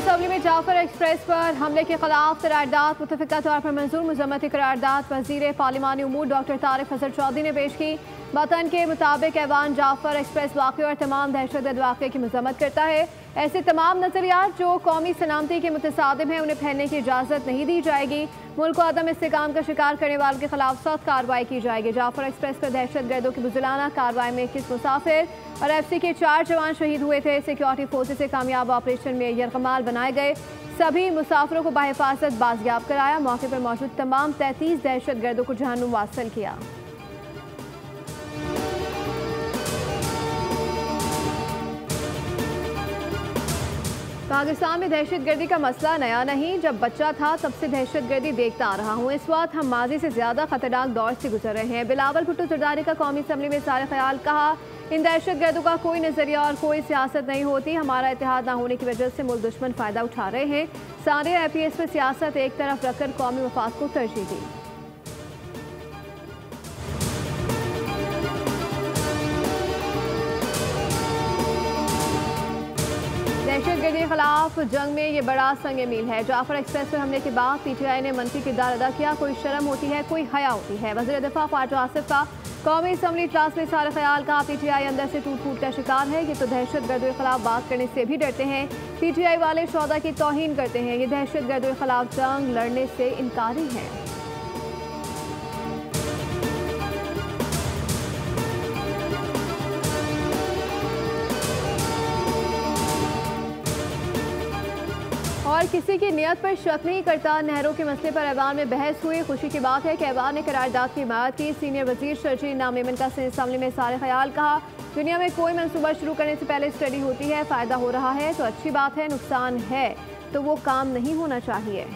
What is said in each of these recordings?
Assembly में Jafar express पर हमले के खिलाफ करारदाद मुतफ़िका तौर पर मंजूर। मज़म्मती करारदाद वज़ीर पार्लिमानी उमूर डॉक्टर तारिक फजल चौधरी ने पेश की। वतन के मुताबिक ऐवान जाफर एक्सप्रेस वाक़े और तमाम दहशतगर्द वाक़े की मज़म्मत करता है। ऐसे तमाम नज़रियात जो कौमी सलामती के मुतसादिम हैं उन्हें फैलने की इजाज़त नहीं दी जाएगी। मुल्क को अदम इस्तेकाम का शिकार करने वालों के खिलाफ सख्त कार्रवाई की जाएगी। जाफर एक्सप्रेस पर दहशतगर्दों की बुज़दिलाना कार्रवाई में 21 मुसाफिर और FC के 4 जवान शहीद हुए थे। सिक्योरिटी फोर्सेज से कामयाब ऑपरेशन में यरगमाल बनाए गए सभी मुसाफिरों को बाहिफाजत बाजियाब कराया। मौके पर मौजूद तमाम 33 दहशतगर्दों को जहन्नुम वासल किया। पाकिस्तान में दहशतगर्दी का मसला नया नहीं। जब बच्चा था तब से दहशतगर्दी देखता आ रहा हूँ। इस वक्त हम माजी से ज़्यादा खतरनाक दौर से गुजर रहे हैं। बिलावल भुट्टो जरदारी का कौमी असम्बली में सारे ख्याल कहा, इन दहशतगर्दों का कोई नज़रिया और कोई सियासत नहीं होती। हमारा इत्तेहाद न होने की वजह से मुल्क दुश्मन फ़ायदा उठा रहे हैं। सारे IPS पर सियासत एक तरफ रखकर कौमी मफाद को तरजीह दी। दहशतगर्दी के खिलाफ जंग में ये बड़ा संग मील है। जाफर एक्सप्रेस पर हमले के बाद PTI ने मनफी किरदार अदा किया। कोई शर्म होती है, कोई हया होती है। वज़ीर दिफा ख्वाजा आसिफ का कौमी असम्बली इजलास में सारे ख्याल कहा, PTI अंदर से टूट फूट का शिकार है। ये तो दहशतगर्दों के खिलाफ बात करने से भी डरते हैं। PTI वाले शौदा की तौहीन करते हैं। ये दहशतगर्दों के खिलाफ जंग लड़ने से इनकारी हैं। और किसी की नियत पर शक नहीं करता। नहरों के मसले पर ऐवान में बहस हुई। खुशी की बात है कि ऐवान ने करारदाद की हिमायत की। सीनियर वजीर शर्जील नामेमन का असम्बली में सारे ख्याल कहा, दुनिया में कोई मंसूबा शुरू करने से पहले स्टडी होती है। फ़ायदा हो रहा है तो अच्छी बात है, नुकसान है तो वो काम नहीं होना चाहिए।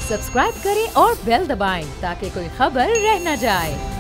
सब्सक्राइब करें और बेल दबाएं ताकि कोई खबर रह न जाए।